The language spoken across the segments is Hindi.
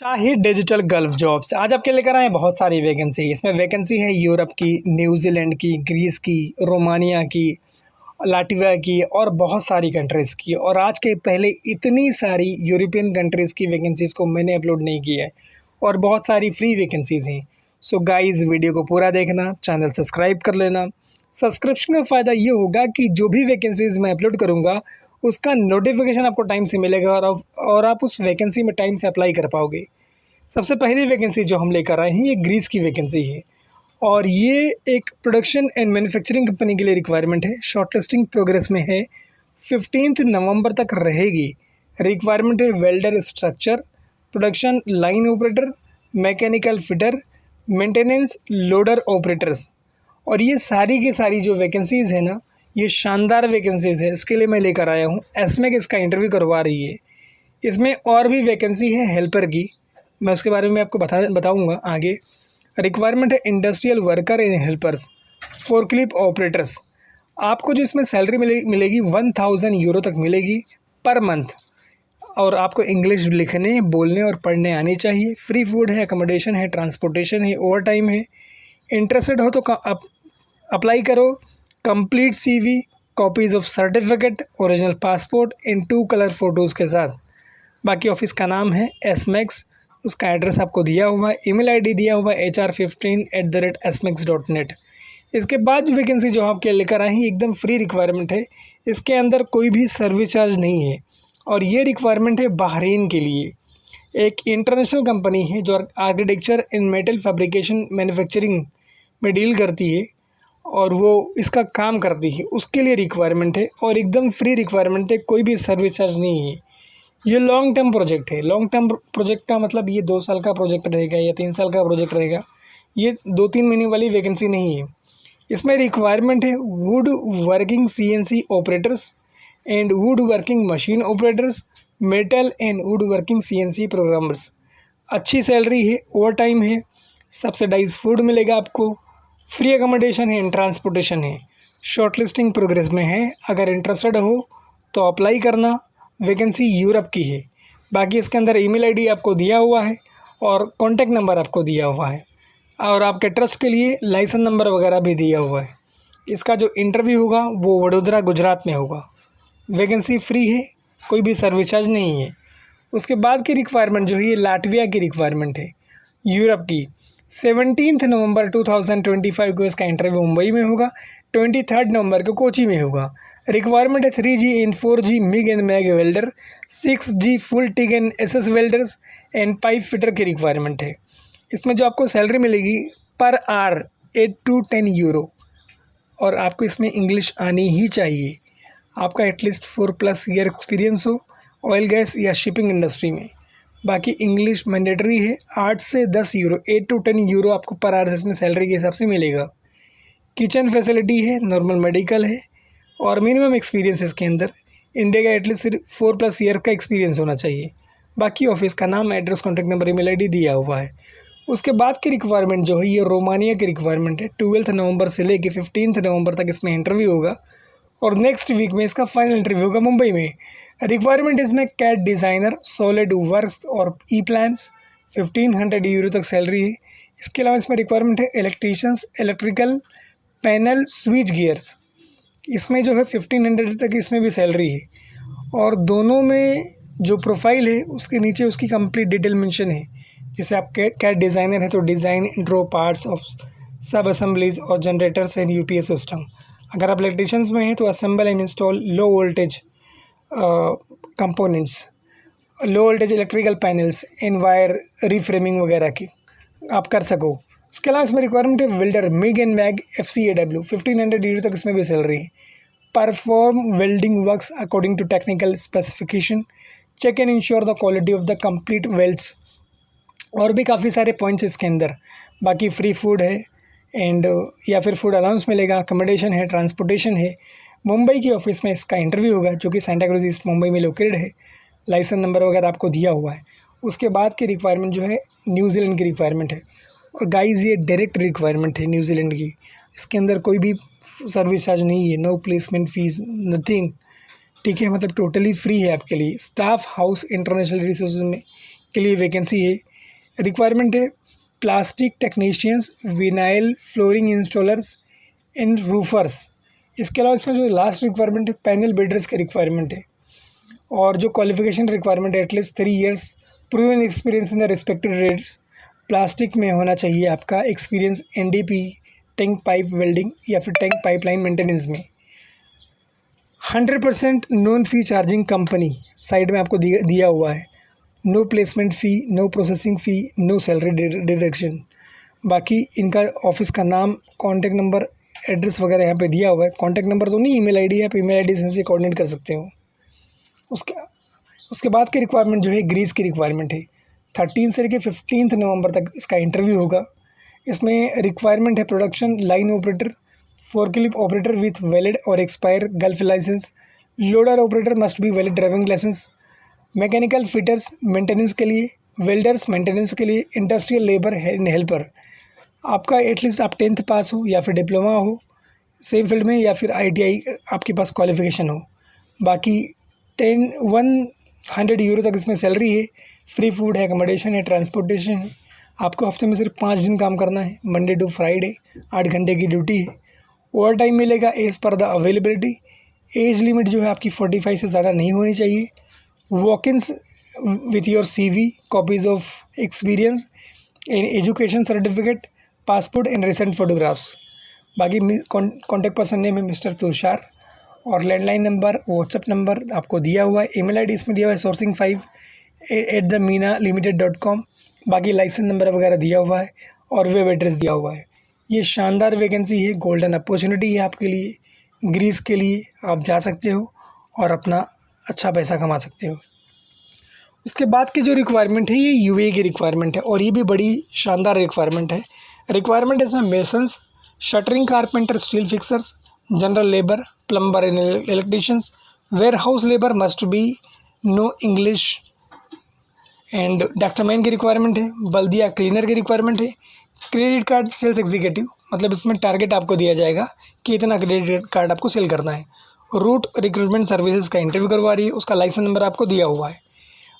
शाही डिजिटल गल्फ जॉब्स आज आपके लेकर आए हैं बहुत सारी वैकेंसी। इसमें वैकेंसी है यूरोप की, न्यूजीलैंड की, ग्रीस की, रोमानिया की, लाटविया की और बहुत सारी कंट्रीज़ की। और आज के पहले इतनी सारी यूरोपियन कंट्रीज़ की वैकेंसीज़ को मैंने अपलोड नहीं किया है और बहुत सारी फ्री वैकेंसीज़ हैं। सो गाइस, वीडियो को पूरा देखना, चैनल सब्सक्राइब कर लेना। सब्सक्रिप्शन का फ़ायदा ये होगा कि जो भी वैकेंसीज़ मैं अपलोड करूँगा उसका नोटिफिकेशन आपको टाइम से मिलेगा और आप उस वैकेंसी में टाइम से अप्लाई कर पाओगे। सबसे पहली वैकेंसी जो हम लेकर आए हैं ये ग्रीस की वैकेंसी है और ये एक प्रोडक्शन एंड मैन्युफैक्चरिंग कंपनी के लिए रिक्वायरमेंट है। शॉर्टलिस्टिंग प्रोग्रेस में है, 15 नवंबर तक रहेगी। रिक्वायरमेंट है welder, structure, production line operator, mechanical fitter, maintenance, loader operators. और ये सारी की सारी जो वैकेंसीज़ है ना, ये शानदार वैकेंसीज़ है। इसके लिए मैं लेकर आया हूँ। एसमेक इसका इंटरव्यू करवा रही है। इसमें और भी वैकेंसी है हेल्पर की, मैं उसके बारे में आपको बताऊँगा आगे। रिक्वायरमेंट है industrial worker and helpers, forklift operators. आपको जो इसमें सैलरी मिलेगी 1000 यूरो तक मिलेगी पर मंथ। और आपको इंग्लिश लिखने, बोलने और पढ़ने आनी चाहिए। फ्री फूड है, अकोमोडेशन है, ट्रांसपोर्टेशन है, ओवर टाइम है। इंटरेस्टेड हो तो अप्लाई करो। Complete CV, copies of certificate, original passport in 2 colour photos के साथ। बाकी ऑफिस का नाम है एसमेक्स, उसका एड्रेस आपको दिया हुआ है, ईमेल आईडी दिया हुआ है hr15@smex.net। इसके बाद वैकेंसी जो आपके लेकर आए हैं एकदम फ्री रिक्वायरमेंट है। इसके अंदर कोई भी सर्विस चार्ज नहीं है और ये रिक्वायरमेंट है बहरीन के लिए। एक इंटरनेशनल कंपनी है जो आर्किटेक्चर इन मेटल फैब्रिकेशन मैन्युफैक्चरिंग में डील करती है और वो इसका काम करती है, उसके लिए रिक्वायरमेंट है और एकदम फ्री रिक्वायरमेंट है, कोई भी सर्विस चार्ज नहीं है। ये लॉन्ग टर्म प्रोजेक्ट है। लॉन्ग टर्म प्रोजेक्ट का मतलब ये 2 साल का प्रोजेक्ट रहेगा या 3 साल का प्रोजेक्ट रहेगा। ये 2-3 महीने वाली वैकेंसी नहीं है। इसमें रिक्वायरमेंट है would working CNC operators and would working machine operators, metal and would working CNC programmers. अच्छी सैलरी है, ओवर टाइम है, सब्सिडाइज फूड मिलेगा आपको, फ्री अकोमोडेशन है, ट्रांसपोर्टेशन है। शॉर्टलिस्टिंग प्रोग्रेस में है, अगर इंटरेस्टेड हो तो अप्लाई करना। वैकेंसी यूरोप की है। बाकी इसके अंदर ईमेल आईडी आपको दिया हुआ है और कॉन्टैक्ट नंबर आपको दिया हुआ है और आपके ट्रस्ट के लिए लाइसेंस नंबर वगैरह भी दिया हुआ है। इसका जो इंटरव्यू होगा वो वडोदरा, गुजरात में होगा। वैकेंसी फ्री है, कोई भी सर्विस चार्ज नहीं है। उसके बाद की रिक्वायरमेंट जो है ये लाटविया की रिक्वायरमेंट है, यूरोप की। 17 नवंबर 2025 को इसका इंटरव्यू मुंबई में होगा। 23 नवंबर को कोची में होगा। रिक्वायरमेंट है 3G and 4G MIG and MAG welder, 6G full TIG and SS welders and pipe fitter की रिक्वायरमेंट है। इसमें जो आपको सैलरी मिलेगी पर आवर 8 to 10 यूरो और आपको इसमें इंग्लिश आनी ही चाहिए। आपका एटलीस्ट 4+ ईयर एक्सपीरियंस हो ऑयल गैस या शिपिंग इंडस्ट्री में। बाकी इंग्लिश मैंडेटरी है। 8 से 10 यूरो, 8 to 10 यूरो आपको पर आवर इसमें सैलरी के हिसाब से मिलेगा। किचन फैसिलिटी है, नॉर्मल मेडिकल है और मिनिमम एक्सपीरियंस इसके अंदर इंडिया का एटलीस्ट 4+ ईयर का एक्सपीरियंस होना चाहिए। बाकी ऑफिस का नाम, address, contact number, email ID दिया हुआ है। उसके बाद की रिक्वायरमेंट जो है ये रोमानिया की रिक्वायरमेंट है। 12 नवंबर से लेकर 15 नवंबर तक इसमें इंटरव्यू होगा और नेक्स्ट वीक में इसका फाइनल इंटरव्यू होगा मुंबई में। रिक्वायरमेंट इसमें कैड डिज़ाइनर, सॉलिड वर्क्स और ई प्लान्स। 1500 यूरो तक सैलरी है। इसके अलावा इसमें रिक्वायरमेंट है electricians, electrical panel, switch gears. इसमें जो है 1500 तक इसमें भी सैलरी है और दोनों में जो प्रोफाइल है उसके नीचे उसकी कंप्लीट डिटेल मेंशन है। जैसे आप कैड डिज़ाइनर है तो डिज़ाइन इंट्रो पार्ट्स ऑफ सब असेंबलीज और जनरेटर्स एंड UPS सिस्टम। अगर आप इलेक्ट्रीशियंस में हैं तो assemble and install low voltage components, low voltage electrical panels in wire reframing वगैरह की आप कर सको। उसके अलावा इसमें रिक्वायरमेंट है welder, MIG and MAG, FCAW। 1500 euro तक इसमें भी सैलरी है। Perform welding works according to technical specification, check and ensure the quality of the complete welds. और भी काफ़ी सारे पॉइंट्स इसके अंदर। बाकी फ्री फूड है एंड या फिर फूड अलाउंस मिलेगा, अकोमोडेशन है, ट्रांसपोर्टेशन है। मुंबई की ऑफिस में इसका इंटरव्यू होगा जो कि सेंटा क्रूज ईस्ट मुंबई में लोकेटेड है। लाइसेंस नंबर वगैरह आपको दिया हुआ है। उसके बाद की रिक्वायरमेंट जो है न्यूजीलैंड की रिक्वायरमेंट है और गाइस ये डायरेक्ट रिक्वायरमेंट है न्यूजीलैंड की। इसके अंदर कोई भी सर्विस चार्ज नहीं है, नो प्लेसमेंट फीस, नथिंग। ठीक है, मतलब टोटली फ्री है आपके लिए। स्टाफ हाउस इंटरनेशनल रिसोर्सेज में के लिए वैकेंसी है। रिक्वायरमेंट है plastic technicians, vinyl flooring installers and roofers. इसके अलावा इसमें जो लास्ट रिक्वायरमेंट है पैनल बिल्डर्स की रिक्वायरमेंट है। और जो क्वालिफिकेशन रिक्वायरमेंट है at least 3 years proven experience in the respective trades. Plastic में होना चाहिए आपका experience NDP, tank pipe welding या फिर टैंक पाइपलाइन मेंटेनेंस में। 100% non fee charging company side में आपको दिया हुआ है। No placement fee, no processing फ़ी, नो सैलरी डिडक्शन। बाकी इनका ऑफिस का नाम, कॉन्टैक्ट नंबर, एड्रेस वगैरह यहाँ पे दिया हुआ है। कॉन्टैक्ट नंबर तो नहीं, ईमेल आईडी है, आप ईमेल आईडी से कोऑर्डिनेट कर सकते हो। उसके बाद की रिक्वायरमेंट जो है ग्रीस की रिक्वायरमेंट है। 13 से लेकर 15 नवंबर तक इसका इंटरव्यू होगा। इसमें रिक्वायरमेंट है production line operator, forklift operator with valid और expire gulf licence, loader operator must be valid driving licence, mechanical fitters maintenance के लिए, वेल्डर्स मेंटेनेंस के लिए, इंडस्ट्रियल लेबर एंड हेल्पर। आपका एटलीस्ट आप 10th पास हो या फिर डिप्लोमा हो सेम फील्ड में, या फिर ITI आपके पास क्वालिफिकेशन हो। बाकी 100 यूरो तक इसमें सैलरी है। फ्री फूड है, अकोमोडेशन है, ट्रांसपोर्टेशन है। आपको हफ्ते में सिर्फ 5 दिन काम करना है, मंडे टू फ्राइडे, 8 घंटे की ड्यूटी है। ओवर टाइम मिलेगा as per the availability. Age limit जो है आपकी 45 से ज़्यादा नहीं होनी चाहिए। Walk ins with your CV, copies of experience, education certificate, passport and recent photographs. बाकी कॉन्टैक्ट पर्सन नेम है मिस्टर तुषार, और लैंडलाइन नंबर, व्हाट्सएप नंबर आपको दिया हुआ है। ईमेल आईडी इसमें दिया हुआ है sourcing5@theminalimited.com। बाकी लाइसेंस नंबर वगैरह दिया हुआ है और वेब एड्रेस दिया हुआ है। ये शानदार वैकेंसी है, गोल्डन अपॉर्चुनिटी है आपके लिए। ग्रीस के लिए आप जा सकते हो और अपना अच्छा पैसा कमा सकते हो। उसके बाद की जो रिक्वायरमेंट है ये UAE की रिक्वायरमेंट है, और ये भी बड़ी शानदार रिक्वायरमेंट है। रिक्वायरमेंट इसमें masons, shuttering carpenter, steel fixers, general labour, plumber and electricians, warehouse labour must be know English and डॉक्टरमैन की रिक्वायरमेंट है। बल्दिया क्लीनर की रिक्वायरमेंट है। क्रेडिट कार्ड सेल्स एग्जीक्यूटिव, मतलब इसमें टारगेट आपको दिया जाएगा कि इतना क्रेडिट कार्ड आपको सेल करना है। रूट रिक्रूटमेंट सर्विसेज का इंटरव्यू करवा रही है, उसका लाइसेंस नंबर आपको दिया हुआ है।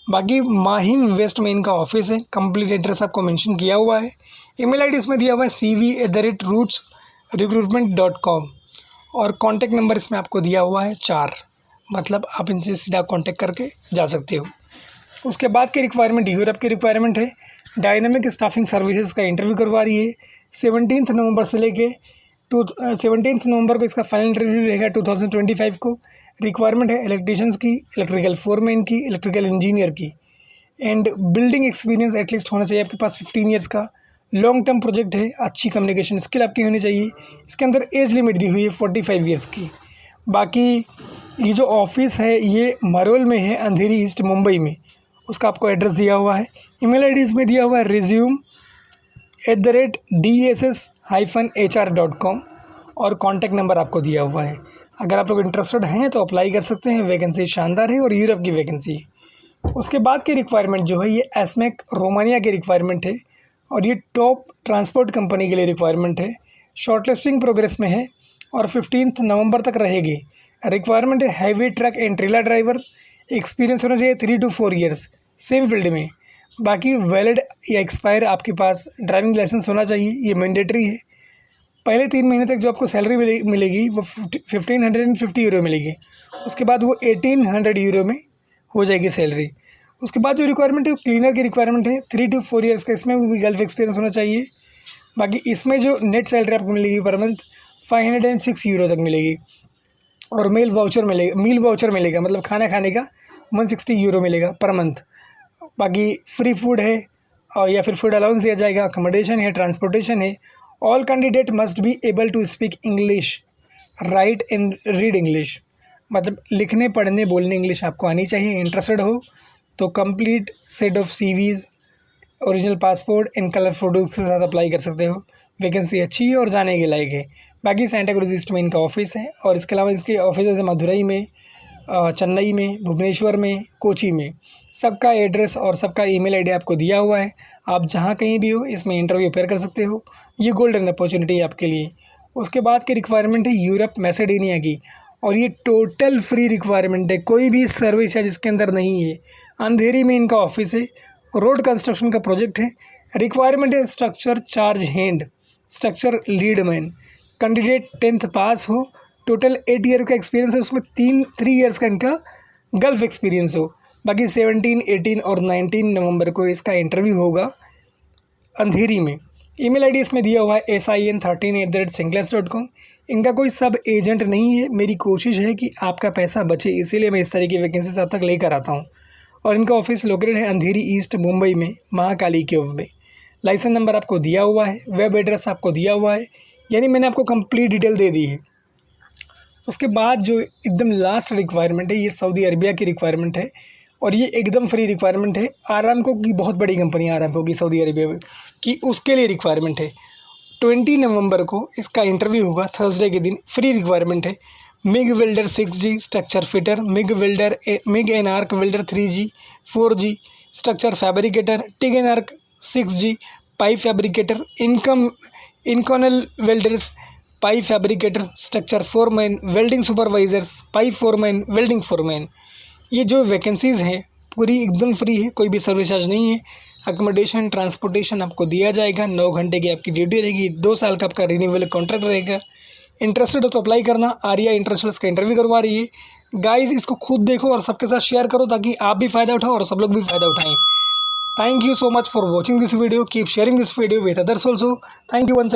बाकी माहिम वेस्ट में इनका ऑफिस है, कंप्लीट एड्रेस आपको मेंशन किया हुआ है। ईमेल आईडी इसमें दिया हुआ है cv@rootsrecruitment.com, और कॉन्टैक्ट नंबर इसमें आपको दिया हुआ है 4, मतलब आप इनसे सीधा कॉन्टैक्ट करके जा सकते हो। उसके बाद की रिक्वायरमेंट यूरोप की रिक्वायरमेंट है। डायनामिक स्टाफिंग सर्विसेज का इंटरव्यू करवा रही है। 17 नवंबर से लेके 17 नवंबर को इसका फाइनल इंटरव्यू रहेगा 2025 को। रिक्वायरमेंट है इलेक्ट्रीशियंस की, इलेक्ट्रिकल फोरमैन की, इलेक्ट्रिकल इंजीनियर की, एंड बिल्डिंग एक्सपीरियंस एटलीस्ट होना चाहिए आपके पास 15 ईयर्स का। लॉन्ग टर्म प्रोजेक्ट है, अच्छी कम्युनिकेशन स्किल आपकी होनी चाहिए। इसके अंदर एज लिमिट दी हुई है 45 ईयर्स की। बाकी ये जो ऑफिस है ये मरोल में है, अंधेरी ईस्ट मुंबई में। उसका आपको एड्रेस दिया हुआ है। ईमेल आईडी इसमें दिया हुआ है resume@dess-hr.com, और कॉन्टैक्ट नंबर आपको दिया हुआ है। अगर आप लोग इंटरेस्टेड हैं तो अप्लाई कर सकते हैं। वैकेंसी शानदार है और यूरोप की वैकेंसी है। उसके बाद की रिक्वायरमेंट जो है ये एस्मेक रोमानिया की रिक्वायरमेंट है, और ये टॉप ट्रांसपोर्ट कंपनी के लिए रिक्वायरमेंट है। शॉर्टलिस्टिंग प्रोग्रेस में है और 15 नवंबर तक रहेगी। रिक्वायरमेंट है heavy truck and trailer driver, experience होना चाहिए 3 to 4 ईयर्स सेम फील्ड में। बाकी वैलिड या एक्सपायर आपके पास ड्राइविंग लाइसेंस होना चाहिए, ये मैंडेटरी है। पहले 3 महीने तक जो आपको सैलरी मिलेगी वो 1550 यूरो मिलेगी। उसके बाद वो 1800 यूरो में हो जाएगी सैलरी। उसके बाद जो रिक्वायरमेंट है वो क्लीनर की रिक्वायरमेंट है 3 to 4 ईयर्स का, इसमें भी गल्फ एक्सपीरियंस होना चाहिए। बाकी इसमें जो नेट सैलरी आपको मिलेगी पर मंथ 506 यूरो तक मिलेगी, और मील वाउचर मिलेगा, मतलब खाना खाने का 160 यूरो मिलेगा पर मंथ। बाकी फ्री फूड है और या फिर फूड अलाउंस दिया जाएगा, अकोमोडेशन है, ट्रांसपोर्टेशन है। All candidate must be able to speak English, write and read English, मतलब लिखने पढ़ने बोलने इंग्लिश आपको आनी चाहिए। इंटरेस्टेड हो तो complete set of CVs, original passport and colour photos के साथ अप्लाई कर सकते हो। वैकेंसी अच्छी है और जाने के लायक है। बाकी सांता क्रूज ईस्ट में इनका ऑफिस है, और इसके अलावा इसके ऑफिस है मदुरई में, चेन्नई में, भुवनेश्वर में, कोची में। सबका एड्रेस और सबका ईमेल आईडी आपको दिया हुआ है। आप जहाँ कहीं भी हो इसमें इंटरव्यू अपेयर कर सकते हो। ये गोल्डन अपॉर्चुनिटी है आपके लिए। उसके बाद की रिक्वायरमेंट है यूरोप मैसेडोनिया की, और ये टोटल फ्री रिक्वायरमेंट है, कोई भी सर्विस है जिसके अंदर नहीं है। अंधेरी में इनका ऑफिस है, रोड कंस्ट्रक्शन का प्रोजेक्ट है। रिक्वायरमेंट है structure charge hand, structure lead man. Candidate 10th पास हो, टोटल 8 ईयर का एक्सपीरियंस है, उसमें 3 ईयर्स का इनका गल्फ एक्सपीरियंस हो। बाकी 17, 18 और 19 नवंबर को इसका इंटरव्यू होगा अंधेरी में। ईमेल आईडी इसमें दिया हुआ है sin13@synclass.com। इनका कोई सब एजेंट नहीं है, मेरी कोशिश है कि आपका पैसा बचे, इसीलिए मैं इस तरह की वैकेंसीज आप तक लेकर आता हूँ। और इनका ऑफिस लोकेटेड है अंधेरी ईस्ट मुंबई में, महाकाली क्यूब में। लाइसेंस नंबर आपको दिया हुआ है, वेब एड्रेस आपको दिया हुआ है, यानी मैंने आपको कंप्लीट डिटेल दे दी है। उसके बाद जो एकदम लास्ट रिक्वायरमेंट है, ये सऊदी अरबिया की रिक्वायरमेंट है और ये एकदम फ्री रिक्वायरमेंट है। आरामको की बहुत बड़ी कंपनी आरामको की सऊदी अरबिया में की, उसके लिए रिक्वायरमेंट है। 20 नवंबर को इसका इंटरव्यू होगा, थर्सडे के दिन। फ्री रिक्वायरमेंट है। MiG welder 6G structure fitter, MiG an arc welder 3G 4G structure fabricator, TIG an arc 6G pipe fabricator, Inconel welders pipe fabricator, structure foreman, welding supervisors, pipe foreman, welding foreman. ये जो वैकेंसीज़ हैं पूरी एकदम फ्री है, कोई भी सर्विस चार्ज नहीं है। अकोमोडेशन, ट्रांसपोर्टेशन आपको दिया जाएगा। 9 घंटे की आपकी ड्यूटी रहेगी। 2 साल का आपका रिन्यूएबल कॉन्ट्रैक्ट रहेगा। इंटरेस्टेड हो तो अप्लाई करना। आर्या इंटरनेशनल का इंटरव्यू करवा रही है। गाइस, इसको खुद देखो और सबके साथ शेयर करो ताकि आप भी फ़ायदा उठाओ और सब लोग भी फ़ायदा उठाएं। Thank you so much for watching this video. Keep sharing this video with others also. Thank you once